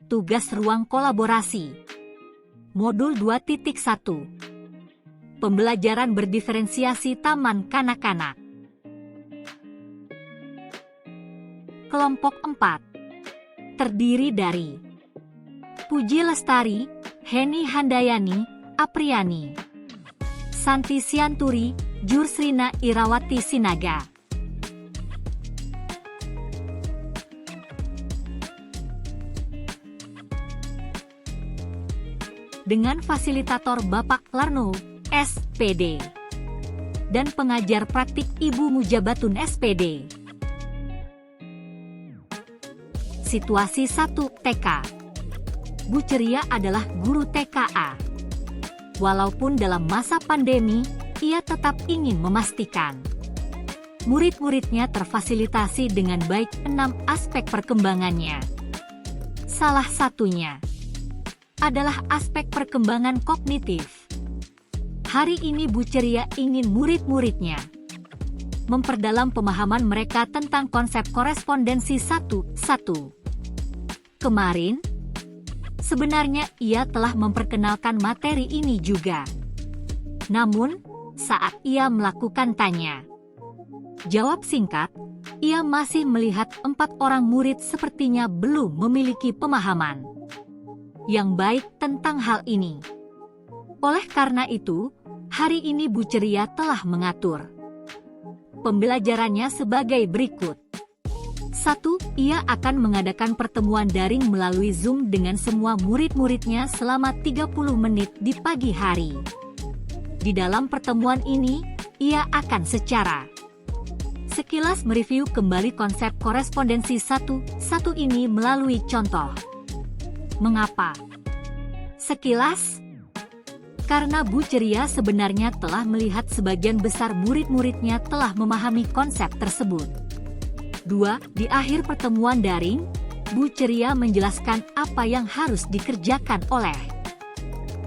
Tugas ruang kolaborasi. Modul 2.1. Pembelajaran berdiferensiasi taman kanak-kanak. Kelompok 4. Terdiri dari Puji Lestari, Heni Handayani, Apriani, Santi Sianturi, Jursrina Irawati Sinaga. Dengan fasilitator Bapak Larno, SPD, dan pengajar praktik Ibu Mujabatun SPD. Situasi 1 TK. Bu Ceria adalah guru TKA. Walaupun dalam masa pandemi, ia tetap ingin memastikan murid-muridnya terfasilitasi dengan baik 6 aspek perkembangannya. Salah satunya adalah aspek perkembangan kognitif. Hari ini Bu Ceria ingin murid-muridnya memperdalam pemahaman mereka tentang konsep korespondensi 1.1. Kemarin, sebenarnya ia telah memperkenalkan materi ini juga. Namun, saat ia melakukan tanya jawab singkat, ia masih melihat 4 orang murid sepertinya belum memiliki pemahaman yang baik tentang hal ini. Oleh karena itu, hari ini Bu Ceria telah mengatur pembelajarannya sebagai berikut. 1. Ia akan mengadakan pertemuan daring melalui Zoom dengan semua murid-muridnya selama 30 menit di pagi hari. Di dalam pertemuan ini, ia akan secara sekilas mereview kembali konsep korespondensi 1.1 ini melalui contoh. Mengapa? Sekilas, karena Bu Ceria sebenarnya telah melihat sebagian besar murid-muridnya telah memahami konsep tersebut. 2. Di akhir pertemuan daring, Bu Ceria menjelaskan apa yang harus dikerjakan oleh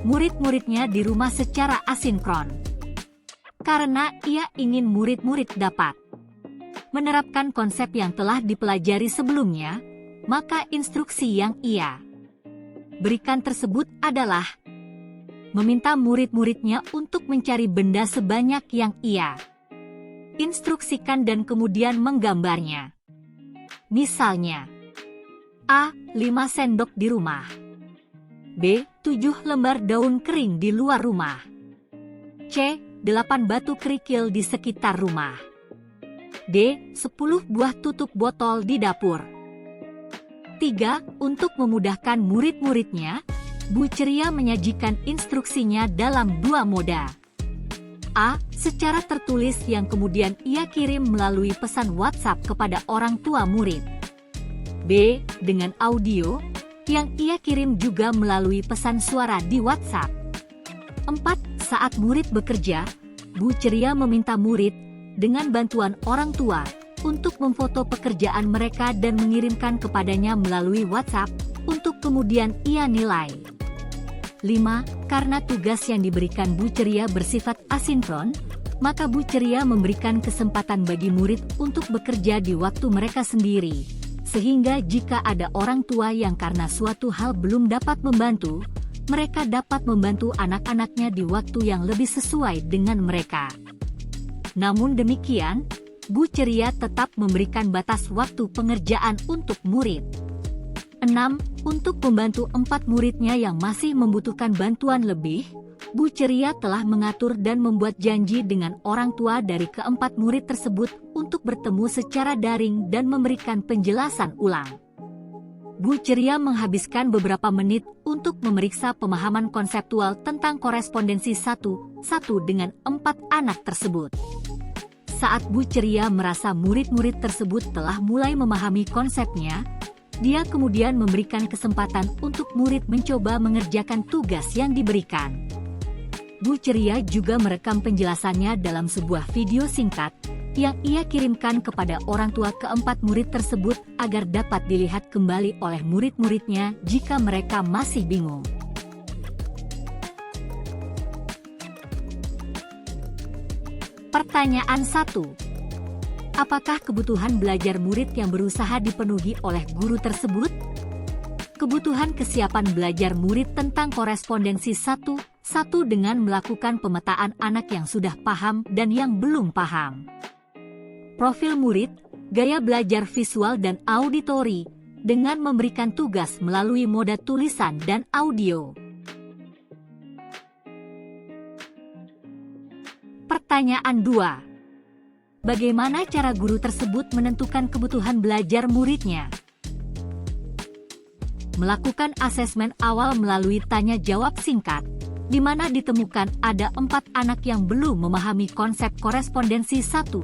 murid-muridnya di rumah secara asinkron. Karena ia ingin murid-murid dapat menerapkan konsep yang telah dipelajari sebelumnya, maka instruksi yang ia berikan tersebut adalah meminta murid-muridnya untuk mencari benda sebanyak yang ia instruksikan dan kemudian menggambarnya. Misalnya, A. 5 sendok di rumah, B. 7 lembar daun kering di luar rumah, C. 8 batu kerikil di sekitar rumah, D. 10 buah tutup botol di dapur. 3. Untuk memudahkan murid-muridnya, Bu Ceria menyajikan instruksinya dalam 2 moda. A. Secara tertulis yang kemudian ia kirim melalui pesan WhatsApp kepada orang tua murid. B. Dengan audio, yang ia kirim juga melalui pesan suara di WhatsApp. 4. Saat murid bekerja, Bu Ceria meminta murid, dengan bantuan orang tua, untuk memfoto pekerjaan mereka dan mengirimkan kepadanya melalui WhatsApp, untuk kemudian ia nilai. 5. Karena tugas yang diberikan Bu Ceria bersifat asinkron, maka Bu Ceria memberikan kesempatan bagi murid untuk bekerja di waktu mereka sendiri, sehingga jika ada orang tua yang karena suatu hal belum dapat membantu, mereka dapat membantu anak-anaknya di waktu yang lebih sesuai dengan mereka. Namun demikian, Bu Ceria tetap memberikan batas waktu pengerjaan untuk murid. 6. Untuk membantu 4 muridnya yang masih membutuhkan bantuan lebih, Bu Ceria telah mengatur dan membuat janji dengan orang tua dari ke-4 murid tersebut untuk bertemu secara daring dan memberikan penjelasan ulang. Bu Ceria menghabiskan beberapa menit untuk memeriksa pemahaman konseptual tentang korespondensi 1.1 dengan 4 anak tersebut. Saat Bu Ceria merasa murid-murid tersebut telah mulai memahami konsepnya, dia kemudian memberikan kesempatan untuk murid mencoba mengerjakan tugas yang diberikan. Bu Ceria juga merekam penjelasannya dalam sebuah video singkat yang ia kirimkan kepada orang tua ke-4 murid tersebut agar dapat dilihat kembali oleh murid-muridnya jika mereka masih bingung. Pertanyaan 1. Apakah kebutuhan belajar murid yang berusaha dipenuhi oleh guru tersebut? Kebutuhan kesiapan belajar murid tentang korespondensi satu dengan melakukan pemetaan anak yang sudah paham dan yang belum paham. Profil murid, gaya belajar visual dan auditori, dengan memberikan tugas melalui moda tulisan dan audio. Pertanyaan 2. Bagaimana cara guru tersebut menentukan kebutuhan belajar muridnya? Melakukan asesmen awal melalui tanya jawab singkat, di mana ditemukan ada 4 anak yang belum memahami konsep korespondensi satu.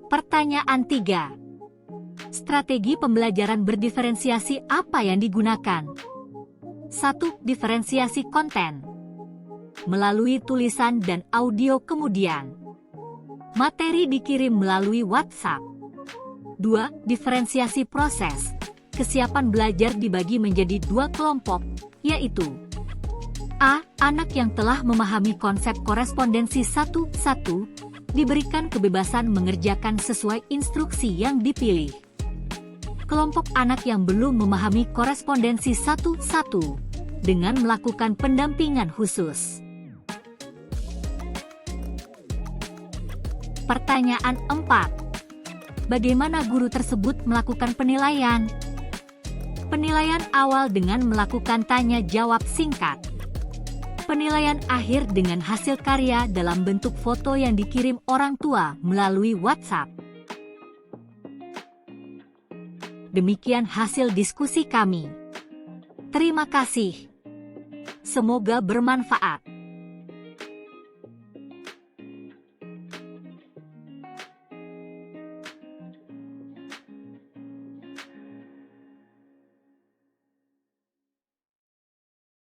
Pertanyaan 3. Strategi pembelajaran berdiferensiasi apa yang digunakan? 1. Diferensiasi konten melalui tulisan dan audio, kemudian materi dikirim melalui WhatsApp. 2. Diferensiasi proses. Kesiapan belajar dibagi menjadi 2 kelompok, yaitu A. Anak yang telah memahami konsep korespondensi satu diberikan kebebasan mengerjakan sesuai instruksi yang dipilih. Kelompok anak yang belum memahami korespondensi satu dengan melakukan pendampingan khusus. Pertanyaan 4. Bagaimana guru tersebut melakukan penilaian? Penilaian awal dengan melakukan tanya jawab singkat. Penilaian akhir dengan hasil karya dalam bentuk foto yang dikirim orang tua melalui WhatsApp. Demikian hasil diskusi kami. Terima kasih. Semoga bermanfaat.